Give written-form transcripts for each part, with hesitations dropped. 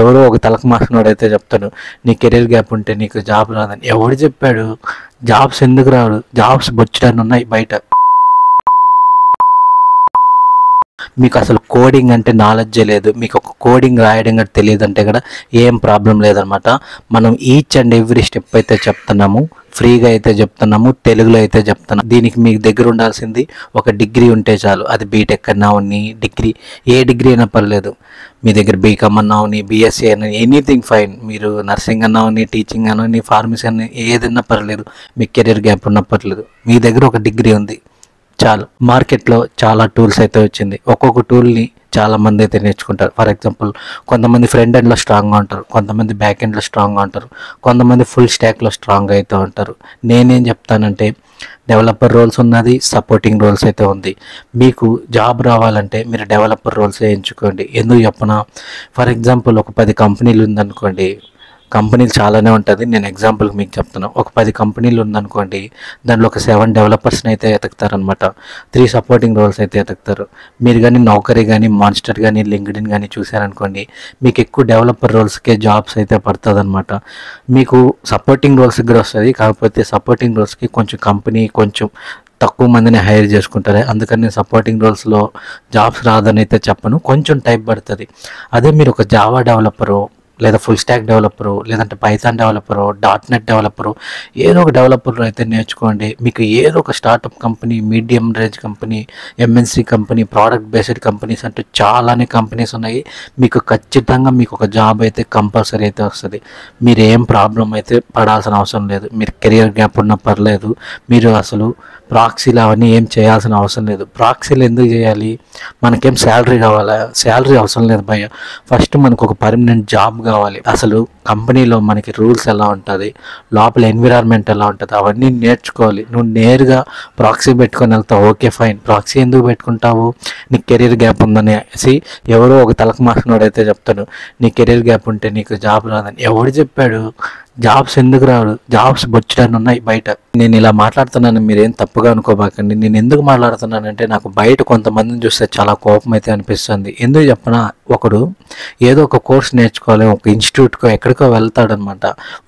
ఎవరో ఒక తలకు మాసినోడైతే చెప్తాడు నీ కెరీర్ గ్యాప్ ఉంటే నీకు జాబ్ రాదని. ఎవడు చెప్పాడు? జాబ్స్ ఎందుకు రాడు? జాబ్స్ బొచ్చడానికి ఉన్నాయి బయట. మీకు అసలు కోడింగ్ అంటే నాలెడ్జే లేదు, మీకు ఒక కోడింగ్ రాయడం కూడా తెలియదు అంటే కూడా ఏం ప్రాబ్లం లేదనమాట. మనం ఈచ్ అండ్ ఎవ్రీ స్టెప్ అయితే చెప్తున్నాము, ఫ్రీగా అయితే చెప్తున్నాము, తెలుగులో అయితే చెప్తున్నాము. దీనికి మీకు దగ్గర ఉండాల్సింది ఒక డిగ్రీ ఉంటే చాలు. అది బీటెక్ అన్నా ఉన్ని, డిగ్రీ ఏ డిగ్రీ అయినా పర్లేదు. మీ దగ్గర బీకామ్ అన్నా ఉన్ని, బీఎస్సీ అన్నా, ఎనీథింగ్ ఫైన్. మీరు నర్సింగ్ అన్నా ఉన్ని, టీచింగ్ అన్నా ఉన్ని, ఫార్మసీ అన్నా ఏదన్నా పర్లేదు. మీకు కెరీర్ గ్యాప్ ఉన్నా పర్లేదు, మీ దగ్గర ఒక డిగ్రీ ఉంది చాలు. మార్కెట్లో చాలా టూల్స్ అయితే వచ్చింది. ఒక్కొక్క టూల్ని చాలా మంది అయితే నేర్చుకుంటారు. ఫర్ ఎగ్జాంపుల్ కొంతమంది ఫ్రంట్ ఎండ్లో స్ట్రాంగ్గా ఉంటారు, కొంతమంది బ్యాక్ ఎండ్లో స్ట్రాంగ్గా ఉంటారు, కొంతమంది ఫుల్ స్టాక్లో స్ట్రాంగ్ అయితే ఉంటారు. నేనేం చెప్తానంటే డెవలపర్ రోల్స్ ఉన్నది, సపోర్టింగ్ రోల్స్ అయితే ఉంది. మీకు జాబ్ రావాలంటే మీరు డెవలపర్ రోల్సే ఎంచుకోండి. ఎందుకు చెప్పనా? ఫర్ ఎగ్జాంపుల్ ఒక 10 కంపెనీలు ఉందనుకోండి, కంపెనీలు చాలానే ఉంటుంది, నేను ఎగ్జాంపుల్కి మీకు చెప్తున్నాను. ఒక 10 కంపెనీలు ఉందనుకోండి, దాంట్లో ఒక 7 డెవలపర్స్ని అయితే ఎతుకుతారనమాట, 3 సపోర్టింగ్ రోల్స్ అయితే ఎతుకుతారు. మీరు కానీ నౌకరీ కానీ, మాన్స్టర్ కానీ, లింక్డ్ఇన్ కానీ చూసారనుకోండి, మీకు ఎక్కువ డెవలపర్ రోల్స్కే జాబ్స్ అయితే పడుతుంది అనమాట. మీకు సపోర్టింగ్ రోల్స్ కూడా వస్తుంది, కాకపోతే సపోర్టింగ్ రోల్స్కి కొంచెం కంపెనీ కొంచెం తక్కువ మందిని హైర్ చేసుకుంటారు. అందుకని నేను సపోర్టింగ్ రోల్స్లో జాబ్స్ రాదని అయితే చెప్పను, కొంచెం టైం పడుతుంది. అదే మీరు ఒక జావా డెవలపరు, లేదా ఫుల్ స్టాక్ డెవలపరు, లేదంటే పైథాన్ డెవలపరు, .NET డెవలపరు, ఏదో ఒక డెవలపర్ అయితే నేర్చుకోండి. మీకు ఏదో ఒక startup company, medium range company, MNC company, product based companies అంటూ చాలానే కంపెనీస్ ఉన్నాయి. మీకు ఖచ్చితంగా మీకు ఒక జాబ్ అయితే కంపల్సరీ అయితే వస్తుంది. మీరు ఏం ప్రాబ్లం అయితే పడాల్సిన అవసరం లేదు. మీరు కెరియర్ గ్యాప్ ఉన్నా పర్లేదు, మీరు అసలు ప్రాక్సీలు అవన్నీ ఏం చేయాల్సిన అవసరం లేదు. ప్రాక్సీలు ఎందుకు చేయాలి? మనకేం శాలరీ కావాలా? శాలరీ అవసరం లేదు భయ్య. ఫస్ట్ మనకు ఒక పర్మనెంట్ జాబ్ కావాలి. అసలు కంపెనీలో మనకి రూల్స్ ఎలా ఉంటుంది, లోపల ఎన్విరాన్మెంట్ ఎలా ఉంటుంది, అవన్నీ నేర్చుకోవాలి. నువ్వు నేరుగా ప్రాక్సీ పెట్టుకొని వెళ్తావు, ఓకే ఫైన్. ప్రాక్సీ ఎందుకు పెట్టుకుంటావు? నీ కెరీర్ గ్యాప్ ఉందని. ఎవరో ఒక తలకు మాసినోడైతే చెప్తాడు నీ కెరీర్ గ్యాప్ ఉంటే నీకు జాబ్ రాదని. ఎవడు చెప్పాడు? జాబ్స్ ఎందుకు రాడు? జాబ్స్ బొచ్చడానికి ఉన్నాయి బయట. నేను ఇలా మాట్లాడుతున్నాను, మీరేం తప్పుగా అనుకోబాకండి. నేను ఎందుకు మాట్లాడుతున్నానంటే నాకు బయట కొంతమందిని చూస్తే చాలా కోపం అయితే అనిపిస్తుంది. ఎందుకు చెప్పనా? ఒకడు ఏదో ఒక కోర్స్ నేర్చుకోవాలి, ఒక ఇన్స్టిట్యూట్కో ఎక్కడికో వెళ్తాడనమాట.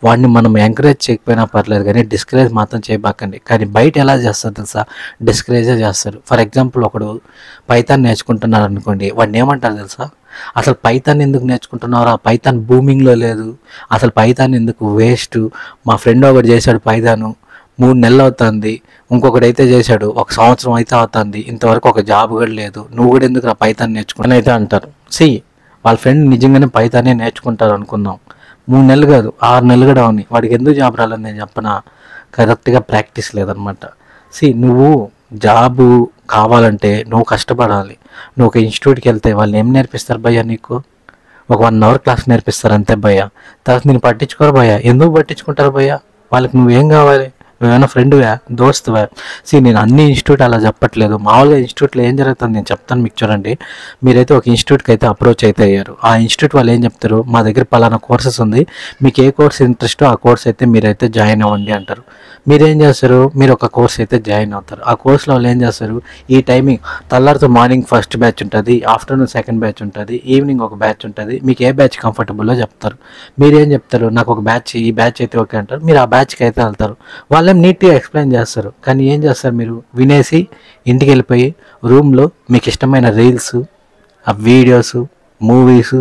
వాడిని మనం ఎంకరేజ్ చేయకపోయినా పర్లేదు, కానీ డిస్కరేజ్ మాత్రం చేయబాకండి. కానీ బయట ఎలా చేస్తారు తెలుసా? డిస్కరేజే చేస్తారు. ఫర్ ఎగ్జాంపుల్ ఒకడు పైథాన్ నేర్చుకుంటున్నాడు అనుకోండి, వాడిని ఏమంటారు తెలుసా? అసలు పైథాన్ ఎందుకు నేర్చుకుంటున్నారా? పైథాన్ బూమింగ్లో లేదు, అసలు పైథాన్ ఎందుకు, వేస్ట్. మా ఫ్రెండ్ ఒకటి చేశాడు పైథాను, 3 నెలలు అవుతుంది, ఇంకొకటి చేశాడు 1 సంవత్సరం అయితే అవుతుంది, ఇంతవరకు ఒక జాబ్ కూడా లేదు. నువ్వు కూడా ఎందుకు పైథాన్ నేర్చుకుని అయితే అంటారు. వాళ్ళ ఫ్రెండ్ నిజంగానే పైథానే నేర్చుకుంటారు అనుకుందాం, 3 నెలలు కాదు 6 నెలలు కూడా అవుని, వాడికి ఎందుకు జాబ్ రాలని నేను చెప్పనా? కరెక్ట్గా ప్రాక్టీస్ లేదనమాట. నువ్వు జాబు కావాలంటే నువ్వు కష్టపడాలి. నువ్వు ఒక ఇన్స్టిట్యూట్కి వెళ్తే వాళ్ళు ఏం నేర్పిస్తారు భయ్య? నీకు ఒక 1 అవర్ క్లాస్ నేర్పిస్తారు అంతే భయ్య. తర్వాత నేను పట్టించుకోరు భయ్య. ఎందుకు పట్టించుకుంటారు భయ్య? వాళ్ళకి నువ్వేం కావాలి? నువ్వేమైనా ఫ్రెండ్వా, దోస్తువా? నేను అన్ని ఇన్స్టిట్యూట్ అలా చెప్పట్లేదు. మామూలుగా ఇన్స్టిట్యూట్లో ఏం జరుగుతుంది నేను చెప్తాను మీకు. చూడండి, మీరైతే ఒక ఇన్స్టిట్యూట్కి అయితే అప్రోచ్ అయితే అయ్యారు. ఆ ఇన్స్టిట్యూట్ వాళ్ళు ఏం చెప్తారు? మా దగ్గర పలానా కోర్సెస్ ఉంది, మీకు ఏ కోర్స్ ఇంట్రెస్టో ఆ కోర్స్ అయితే మీరైతే జాయిన్ అవ్వండి అంటారు. మీరేం చేస్తారు? మీరు ఒక కోర్స్ అయితే జాయిన్ అవుతారు. ఆ కోర్సులో వాళ్ళు ఏం చేస్తారు? ఈ టైమింగ్ తెల్లారితో మార్నింగ్ ఫస్ట్ బ్యాచ్ ఉంటుంది, ఆఫ్టర్నూన్ సెకండ్ బ్యాచ్ ఉంటుంది, ఈవినింగ్ ఒక బ్యాచ్ ఉంటుంది. మీకు ఏ బ్యాచ్ కంఫర్టబుల్లో చెప్తారు. మీరేం చెప్తారు? నాకు ఒక బ్యాచ్, ఈ బ్యాచ్ అయితే ఓకే అంటారు. మీరు ఆ బ్యాచ్కి అయితే వెళ్తారు. వాళ్ళేం నీట్గా ఎక్స్ప్లెయిన్ చేస్తారు. కానీ ఏం చేస్తారు? మీరు వినేసి ఇంటికి వెళ్ళిపోయి రూమ్లో మీకు ఇష్టమైన రీల్స్, ఆ వీడియోస్, మూవీస్,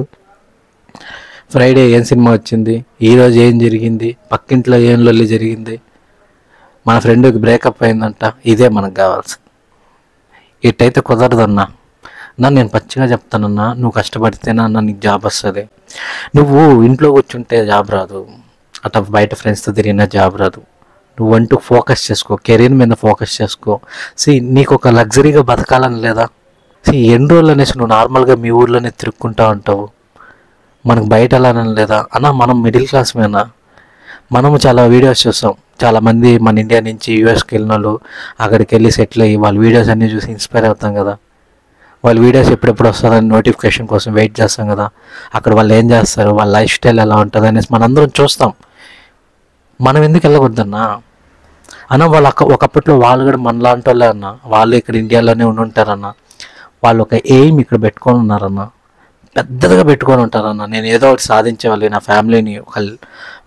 ఫ్రైడే ఏం సినిమా వచ్చింది, ఈరోజు ఏం జరిగింది, పక్కింట్లో ఏం లొల్లి జరిగింది, మన ఫ్రెండ్కి బ్రేకప్ అయిందంట, ఇదే మనకు కావాల్సింది. ఇట్టయితే కుదరదన్నా. నేను పచ్చిగా చెప్తానన్నా, నువ్వు కష్టపడితేనా అన్న నీకు జాబ్ వస్తుంది. నువ్వు ఇంట్లో కూర్చుంటే జాబ్ రాదు, అట్లా బయట ఫ్రెండ్స్తో తిరిగినా జాబ్ రాదు. నువ్వు అంటూ ఫోకస్ చేసుకో, కెరీర్ మీద ఫోకస్ చేసుకో. నీకు ఒక లగ్జరీగా బతకాలని లేదా? ఎన్ని రోజులు అనేసి నువ్వు నార్మల్గా మీ ఊర్లోనే తిరుక్కుంటా ఉంటావు. మనకు బయట వెళ్ళాలని లేదా అన్న? మనం మిడిల్ క్లాస్ మేనా? మనము చాలా వీడియోస్ చూస్తాం. చాలామంది మన ఇండియా నుంచి యూఎస్కి వెళ్ళిన వాళ్ళు అక్కడికి వెళ్ళి సెటిల్ అయ్యి వాళ్ళ వీడియోస్ అన్నీ చూసి ఇన్స్పైర్ అవుతాం కదా. వాళ్ళ వీడియోస్ ఎప్పుడెప్పుడు వస్తుందని నోటిఫికేషన్ కోసం వెయిట్ చేస్తాం కదా. అక్కడ వాళ్ళు ఏం చేస్తారు, వాళ్ళ లైఫ్ స్టైల్ ఎలా ఉంటుంది అనేసి మనందరం చూస్తాం. మనం ఎందుకు వెళ్ళకూడదన్నా? వాళ్ళు ఒకప్పట్లో వాళ్ళు కూడా మనలాంటి వాళ్ళే అన్న. వాళ్ళు ఇక్కడ ఇండియాలోనే ఉండి ఉంటారన్న. వాళ్ళు ఒక ఎయిమ్ ఇక్కడ పెట్టుకొని ఉన్నారన్న. పెద్దదిగా పెట్టుకొని ఉంటారన్న. నేను ఏదో ఒకటి సాధించాలి, నా ఫ్యామిలీని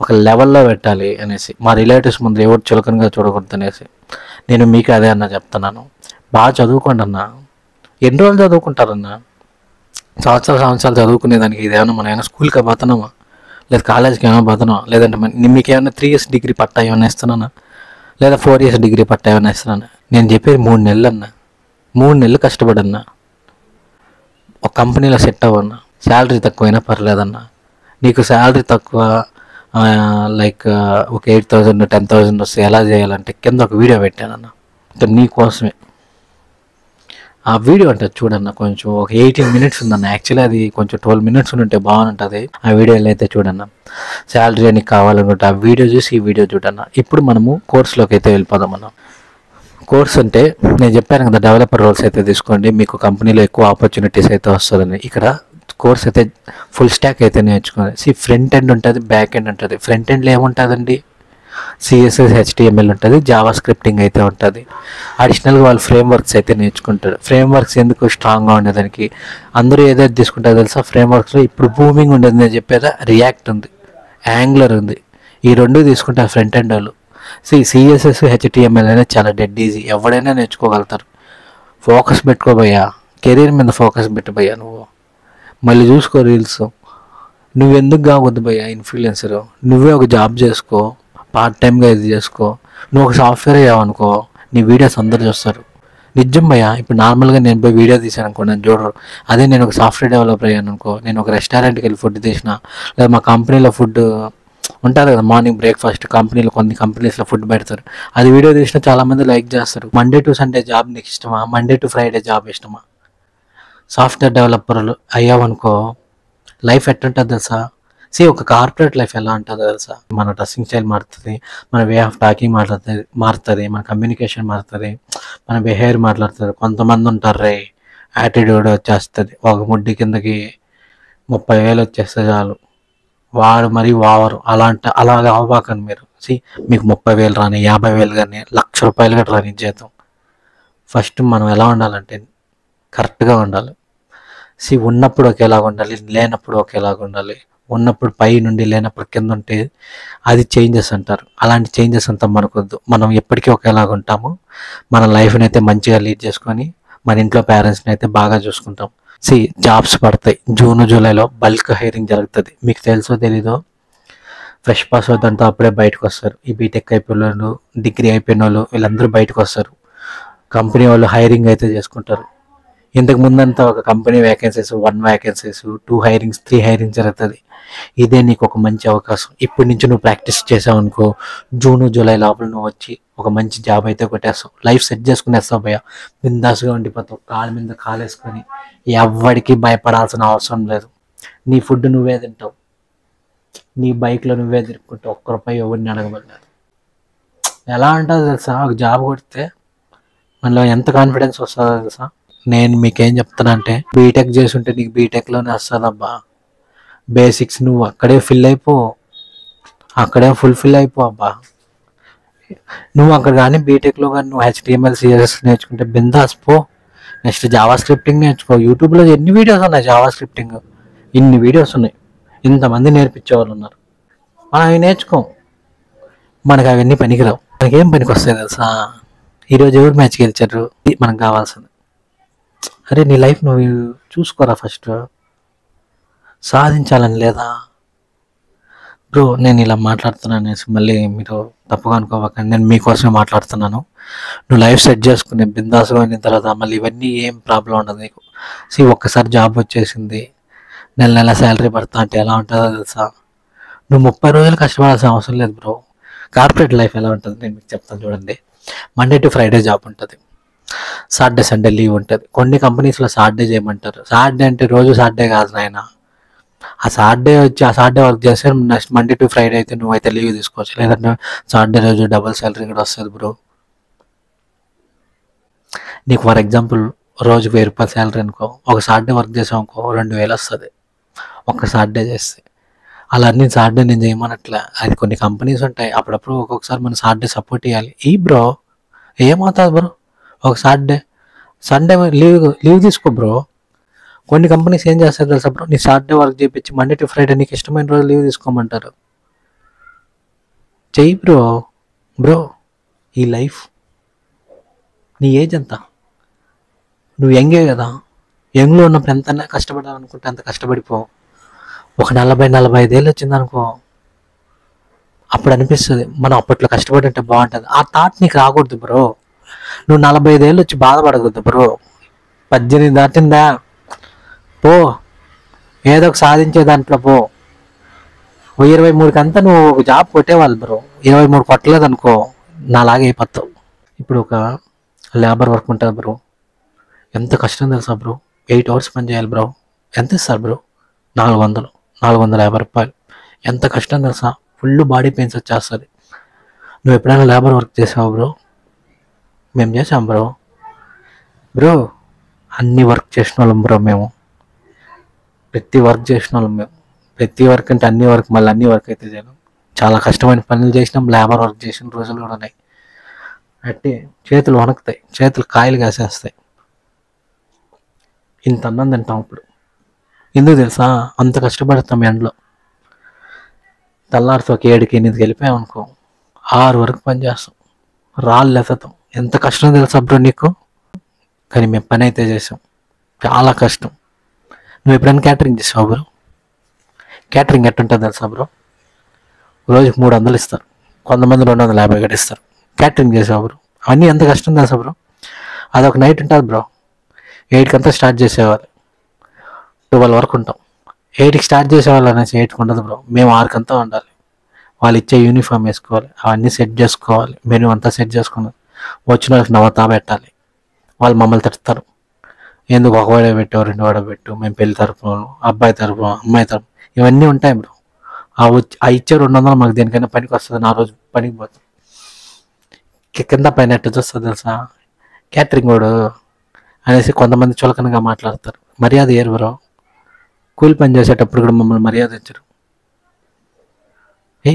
ఒక లెవెల్లో పెట్టాలి అనేసి, మా రిలేటివ్స్ ముందు ఎవరు చులకనగా చూడకూడదు అనేసి. నేను మీకు అదే అన్న చెప్తున్నాను. బాగా చదువుకోండి అన్న. ఎన్ని రోజులు చదువుకుంటారన్న? సంవత్సరాలు చదువుకునేదానికి ఇదేమన్నా మనం ఏమైనా స్కూల్కి పోతున్నామా, లేదా కాలేజ్కి ఏమైనా పోతున్నామా? లేదంటే మీకు ఏమైనా 3 years డిగ్రీ పట్టా ఏమైనా ఇస్తున్నానా, లేదా 4 years డిగ్రీ పట్టా ఏమైనా ఇస్తున్నానా? నేను చెప్పేది 3 నెలలు అన్న. 3 నెలలు కష్టపడన్నా, ఒక కంపెనీలో సెట్ అవ్వన్నా. శాలరీ తక్కువైనా పర్లేదన్నా. నీకు శాలరీ తక్కువ, లైక్ ఒక 8,000 10,000 వస్తే ఎలా చేయాలంటే కింద ఒక వీడియో పెట్టానన్న. నీ కోసమే ఆ వీడియో ఉంటుంది చూడన్న. కొంచెం ఒక 18 minutes ఉందన్న. యాక్చువల్లీ అది కొంచెం 12 minutes ఉంటే బాగుంటుంది. ఆ వీడియోలో అయితే చూడన్న. శాలరీ అని కావాలనుకుంటే ఆ వీడియో చూసి ఈ వీడియో చూడన్న. ఇప్పుడు మనము కోర్సులోకి అయితే వెళ్ళిపోదాం అన్న. కోర్స్ అంటే నేను చెప్పాను కదా, డెవలపర్ రోల్స్ అయితే తీసుకోండి, మీకు కంపెనీలో ఎక్కువ ఆపర్చునిటీస్ అయితే వస్తుందని. ఇక్కడ కోర్స్ అయితే ఫుల్ స్టాక్ అయితే నేర్చుకోండి. ఫ్రంట్ ఎండ్ ఉంటుంది, బ్యాక్ ఎండ్ ఉంటుంది. ఫ్రంట్ ఎండ్లో ఏముంటుందండి? CSS HTML ఉంటుంది, జావా స్క్రిప్టింగ్ అయితే ఉంటుంది. అడిషనల్గా వాళ్ళు ఫ్రేమ్వర్క్స్ అయితే నేర్చుకుంటారు. ఫ్రేమ్వర్క్స్ ఎందుకు స్ట్రాంగ్గా ఉండేదానికి అందరూ ఏదైతే తీసుకుంటారో తెలుసా? ఫ్రేమ్వర్క్స్లో ఇప్పుడు బూమింగ్ ఉండేది నేను చెప్పేదా, రియాక్ట్ ఉంది, యాంగులర్ ఉంది. ఈ 2 తీసుకుంటారు ఫ్రంట్ ఎండ్ వాళ్ళు. CSS HTML అనేది చాలా డెడ్ ఈజీ, ఎవడైనా నేర్చుకోగలుగుతారు. ఫోకస్ పెట్టుకోబోయా, కెరీర్ మీద ఫోకస్ పెట్టబోయా. నువ్వు మళ్ళీ చూసుకో రీల్స్. నువ్వెందుకు కావద్దు భయ్యా ఇన్ఫ్లుయెన్సర్? నువ్వే ఒక జాబ్ చేసుకో, పార్ట్ టైమ్గా ఇది చేసుకో. నువ్వు ఒక సాఫ్ట్వేర్ అయ్యావనుకో, నీ వీడియోస్ అందరు చూస్తారు. నిజం భయ్యా. ఇప్పుడు నార్మల్గా నేను పోయి వీడియో తీసాను అనుకో, నేను చూడరు. అదే నేను ఒక సాఫ్ట్వేర్ డెవలపర్ అయ్యాను అనుకో, నేను ఒక రెస్టారెంట్కి వెళ్ళి ఫుడ్ తీసిన, లేదా మా కంపెనీలో ఫుడ్ ఉంటారు కదా, మార్నింగ్ బ్రేక్ఫాస్ట్ కంపెనీలో, కొన్ని కంపెనీస్లో ఫుడ్ పెడతారు, అది వీడియో తీసినా చాలామంది లైక్ చేస్తారు. మండే టు సండే జాబ్ నీకు ఇష్టమా? మండే టు ఫ్రైడే జాబ్ ఇష్టమా? సాఫ్ట్వేర్ డెవలపర్లు అయ్యావనుకో, లైఫ్ ఎట్టుంటుంది తెలుసా? ఒక కార్పొరేట్ లైఫ్ ఎలా ఉంటుందో తెలుసా? మన డ్రెస్సింగ్ స్టైల్ మారుతుంది, మన వే ఆఫ్ టాకింగ్ మారుతుంది, మన కమ్యూనికేషన్ మారుతుంది, మన బిహేవియర్ మాట్లాడుతుంది. కొంతమంది ఉంటారు రే, యాటిట్యూడ్ వచ్చేస్తుంది, ఒక ముడ్డి కిందకి 30,000 వచ్చేస్తే చాలు, వాడు మరీ వావరు. అలాగ అవ్వకండి మీరు. మీకు 30,000 రాని, 50,000 కానీ, ₹1,00,000 కూడా రాని జీతం. ఫస్ట్ మనం ఎలా ఉండాలంటే కరెక్ట్గా ఉండాలి. ఉన్నప్పుడు ఒకేలాగా ఉండాలి, లేనప్పుడు ఒకేలాగా ఉండాలి. ఉన్నప్పుడు పై నుండి, లేనప్పుడు కింద ఉంటే అది చేంజెస్ అంటారు. అలాంటి చేంజెస్ అంతా మనకొద్దు. మనం ఎప్పటికీ ఒకేలాగా ఉంటాము. మన లైఫ్ని అయితే మంచిగా లీడ్ చేసుకొని మన ఇంట్లో పేరెంట్స్ని అయితే బాగా చూసుకుంటాం. జాబ్స్ పడతాయి. జూన్ జూలైలో బల్క్ హైరింగ్ జరుగుతుంది. మీకు తెలుసో తెలీదో, ఫ్రెష్ పాస్ అవుతుందంతా అప్పుడే బయటకు వస్తారు. ఈ బీటెక్ అయిపోయిన వాళ్ళు, డిగ్రీ అయిపోయిన వాళ్ళు, వీళ్ళందరూ బయటకు వస్తారు. కంపెనీ వాళ్ళు హైరింగ్ అయితే చేసుకుంటారు. ఇంతకు ముందంతా ఒక company vacancies 1 vacancies, 2 hirings, 3 hirings జరుగుతుంది. ఇదే నీకు ఒక మంచి అవకాశం. ఇప్పటి నుంచి నువ్వు ప్రాక్టీస్ చేసావు అనుకో, జూన్ జూలై లోపల నువ్వు వచ్చి ఒక మంచి జాబ్ అయితే కొట్టేస్తావు. లైఫ్ సెట్ చేసుకునేస్తావు భయ్యా. బిందాస్గా ఉండిపోతావు, కాళ్ళ మీద కాలేసుకొని. ఎవరికి భయపడాల్సిన అవసరం లేదు. నీ ఫుడ్ నువ్వే తింటావు, నీ బైక్లో నువ్వే తిరుక్కుంటావు, ఒక్క రూపాయి ఎవరిని అడగబడలేదు. ఎలా అంటుందో తెలుసా? ఒక జాబ్ కొడితే మనలో ఎంత కాన్ఫిడెన్స్ వస్తుందో తెలుసా? నేను మీకేం చెప్తాను అంటే, బీటెక్ చేసి ఉంటే నీకు బీటెక్లోనే వస్తుందబ్బా. బేసిక్స్ నువ్వు అక్కడే ఫిల్ అయిపో, అక్కడే ఫుల్ఫిల్ అయిపో అబ్బా. నువ్వు అక్కడ కానీ బీటెక్లో కానీ నువ్వు HTML CSS నేర్చుకుంటే బిందాస్ పో. నెక్స్ట్ జావా స్క్రిప్టింగ్ నేర్చుకో. యూట్యూబ్లో ఎన్ని వీడియోస్ ఉన్నాయి జావా స్క్రిప్టింగ్, ఇన్ని వీడియోస్ ఉన్నాయి. ఇంతమంది నేర్పించేవాళ్ళు ఉన్నారు. మనం అవి నేర్చుకోం. మనకు అవన్నీ పనికిరావు. మనకేం పనికి వస్తాయి తెలుసా? ఈరోజు ఎవరు మ్యాచ్ గెలిచారు? మనకు కావాల్సింది. అరే నీ లైఫ్ నువ్వు చూసుకోరా ఫస్ట్. సాధించాలని లేదా బ్రో? నేను ఇలా మాట్లాడుతున్నాను అనేసి మళ్ళీ మీరు తప్పుగా అనుకోవకండి. నేను మీకోసమే మాట్లాడుతున్నాను. నువ్వు లైఫ్ సెట్ చేసుకునే బిందాసుగా అయిన తర్వాత మళ్ళీ ఇవన్నీ ఏం ప్రాబ్లం ఉండదు నీకు. ఒక్కసారి జాబ్ వచ్చేసింది, నెల నెల శాలరీ పడతా అంటే ఎలా ఉంటుందో తెలుసా? నువ్వు 30 రోజులు కష్టపడాల్సిన అవసరం లేదు బ్రో. కార్పొరేట్ లైఫ్ ఎలా ఉంటుంది నేను మీకు చెప్తాను చూడండి. మండే టు ఫ్రైడే జాబ్ ఉంటుంది, సాటర్డే సండే లీవ్ ఉంటుంది. కొన్ని కంపెనీస్లో సాటర్డే చేయమంటారు. సాటర్డే అంటే రోజు సాటర్డే కాదు నాయన. ఆ సాటర్డే వచ్చి ఆ సాటర్డే వర్క్ చేస్తే నెక్స్ట్ మండే టు ఫ్రైడే అయితే నువ్వైతే లీవ్ తీసుకోవచ్చు. లేదంటే సాటర్డే రోజు డబుల్ శాలరీ కూడా వస్తుంది బ్రో. నీకు ఫర్ ఎగ్జాంపుల్ రోజుకి ₹1,000 శాలరీ అనుకో, ఒక సాటర్డే వర్క్ చేసావు అనుకో 2,000 వస్తుంది ఒక్క సాటర్డే చేస్తే. అలా అన్ని సాటర్డే నేను చేయమనట్లే. అది కొన్ని కంపెనీస్ ఉంటాయి, అప్పుడప్పుడు ఒక్కొక్కసారి మనం సాటర్డే సపోర్ట్ చేయాలి. బ్రో ఏమవుతుంది బ్రో? ఒక సాటర్డే సండే లీవ్ తీసుకో బ్రో. కొన్ని కంపెనీస్ ఏం చేస్తారు తెలుసా బ్రో, నీ సాటర్డే వర్క్ చేయించి మండే టు ఫ్రైడే నీకు ఇష్టమైన రోజు లీవ్ తీసుకోమంటారు. చెయ్యి బ్రో. బ్రో ఈ లైఫ్, నీ ఏజ్ ఎంత? నువ్వు యంగే కదా, యంగ్లో ఉన్నప్పుడు ఎంత కష్టపడాలనుకుంటే అంత కష్టపడిపో. ఒక 40-45 ఏళ్ళు వచ్చిందనుకో, అప్పుడు అనిపిస్తుంది మనం అప్పట్లో కష్టపడి ఉంటే బాగుంటుంది. ఆ థాట్ నీకు రాకూడదు బ్రో. నువ్వు 45 ఏళ్ళు వచ్చి బాధపడకూడదు బ్రో. 18 దాటిందా పో, ఏదో ఒక సాధించే దాంట్లో పో. 23కి అంతా నువ్వు ఒక జాబ్ కొట్టేవాళ్ళు బ్రో. 23 కొట్టలేదు అనుకో, నాలాగే అయిపోతావు. ఇప్పుడు ఒక లేబర్ వర్క్ ఉంటుంది బ్రో, ఎంత కష్టం తెలుసా బ్రో. 8 hours పని చేయాలి బ్రో. ఎంత ఇస్తారు బ్రో? 450 రూపాయలు. ఎంత కష్టం తెలుసా, ఫుల్ బాడీ పెయిన్స్ వచ్చేస్తుంది. నువ్వు ఎప్పుడైనా లేబర్ వర్క్ చేసావు బ్రో? మేము చేసాం బ్రో. బ్రో అన్ని వర్క్ చేసిన వాళ్ళం బ్రో మేము. ప్రతి వర్క్ చేసిన వాళ్ళం మేము. ప్రతి వర్క్ అంటే అన్ని వర్క్, మళ్ళీ అన్ని వర్క్ అయితే చేయలేం. చాలా కష్టమైన పనులు చేసినాం, లేబర్ వర్క్ చేసిన రోజులు కూడా ఉన్నాయి. అంటే చేతులు వణుకుతాయి, చేతులు కాయలు కాసేస్తాయి. ఇంత అన్నం తింటాం ఇప్పుడు. ఎందుకు తెలుసా? అంత కష్టపడతాం ఎండలో. తెల్లారితో ఒక 7-8కి వెళ్ళిపోయాం అనుకో, 6 వరకు పని చేస్తాం, రాళ్ళు ఎత్తుతాం. ఎంత కష్టం తెలుసా బ్రో నీకు? కానీ మేము పని అయితే చేసాం, చాలా కష్టం. నువ్వు ఎప్పుడైనా క్యాటరింగ్ చేసావు బ్రో? క్యాటరింగ్ ఎట్టుంటుంది తెలుసా బ్రో? రోజుకి 300 ఇస్తారు, కొంతమంది 250 కూడా ఇస్తారు. క్యాటరింగ్ చేసావు బ్రో? అవన్నీ ఎంత కష్టం తెలుసా బ్రో? అదొక నైట్ ఉంటుంది బ్రో. 8కి అంతా స్టార్ట్ చేసేవాళ్ళు, 12 వరకు ఉంటాం. 8కి స్టార్ట్ చేసేవాళ్ళు అనేసి 8కి ఉండదు బ్రో. మేము 6కి అంతా ఉండాలి. వాళ్ళు ఇచ్చే యూనిఫామ్ వేసుకోవాలి, అవన్నీ సెట్ చేసుకోవాలి, మెనూ అంతా సెట్ చేసుకున్నాం. వచ్చిన వాళ్ళకి నవ్వుతా పెట్టాలి. వాళ్ళు మమ్మల్ని తిడతారు, ఎందుకు ఒక వాడే పెట్టావు, 2 వాడ పెట్టు, మేము పెళ్లి తరపు, అబ్బాయి తరపు, అమ్మాయి తరపు, ఇవన్నీ ఉంటాయి బ్రో. ఆ ఇచ్చే 200 మాకు దేనికైనా పనికి వస్తుంది. నా రోజు పనికి పోతాం. కింద పైన ఎట్టు చూస్తుంది తెలుసా? క్యాటరింగ్ వాడు అనేసి కొంతమంది చులకనగా మాట్లాడతారు. మర్యాద ఏరు బ్రో. కూలి పని చేసేటప్పుడు కూడా మమ్మల్ని మర్యాద ఇచ్చరు.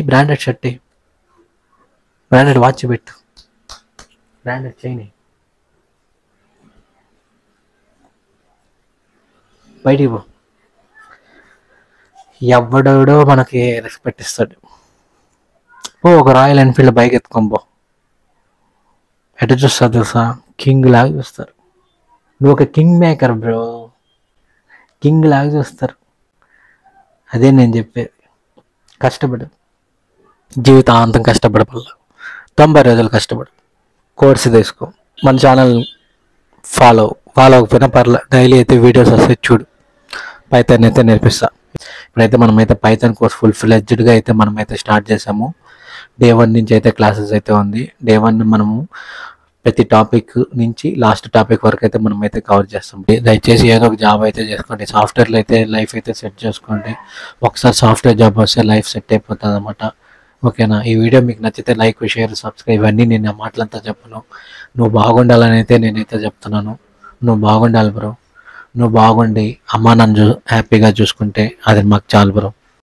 బ్రాండెడ్ షర్ట్, బ్రాండెడ్ వాచ్ పెట్టు, బ్రాండెడ్ చైన్, బయటికి పో. ఎవడో మనకి రెస్పెక్ట్ ఇస్తాడు. ఒక రాయల్ ఎన్ఫీల్డ్ బైక్ ఎత్తుకొని పో, ఎటు చూస్తారు తెలుసా? కింగ్ లాగా చూస్తారు. నువ్వు ఒక కింగ్ మేకర్ బ్రో, కింగ్ లాగా చూస్తారు. అదే నేను చెప్పేది. కష్టపడు, జీవితాంతం కష్టపడపల్లా. 90 రోజులు కష్టపడు, కోర్సు తీసుకో, మన ఛానల్ ఫాలో అవ్వకపోయినా పర్లే, డైలీ అయితే వీడియోస్ వస్తాయి చూడు. పైథాన్ అయితే నేర్పిస్తా. ఇప్పుడైతే మనమైతే పైథాన్ కోర్స్ ఫుల్ ఫ్లెడ్జ్డ్గా అయితే మనమైతే స్టార్ట్ చేసాము. డే 1 నుంచి అయితే క్లాసెస్ అయితే ఉంది. డే 1 మనము ప్రతి టాపిక్ నుంచి లాస్ట్ టాపిక్ వరకు అయితే మనమైతే కవర్ చేస్తాం. దయచేసి ఏదో ఒక జాబ్ అయితే చేసుకోండి. సాఫ్ట్వేర్లో అయితే లైఫ్ అయితే సెట్ చేసుకోండి. ఒకసారి సాఫ్ట్వేర్ జాబ్ వస్తే లైఫ్ సెట్ అయిపోతుంది అన్నమాట. ఓకేనా? ఈ వీడియో మీకు నచ్చితే లైక్, షేర్, సబ్స్క్రైబ్ అన్నీ నేను ఆ మాటలంతా చెప్పను. నువ్వు బాగుండాలని అయితే నేనైతే చెప్తున్నాను. నువ్వు బాగుండాలి బ్రో. నువ్వు బాగుండి అమ్మా నన్ను హ్యాపీగా చూసుకుంటే అది మాకు చాలు బ్రో.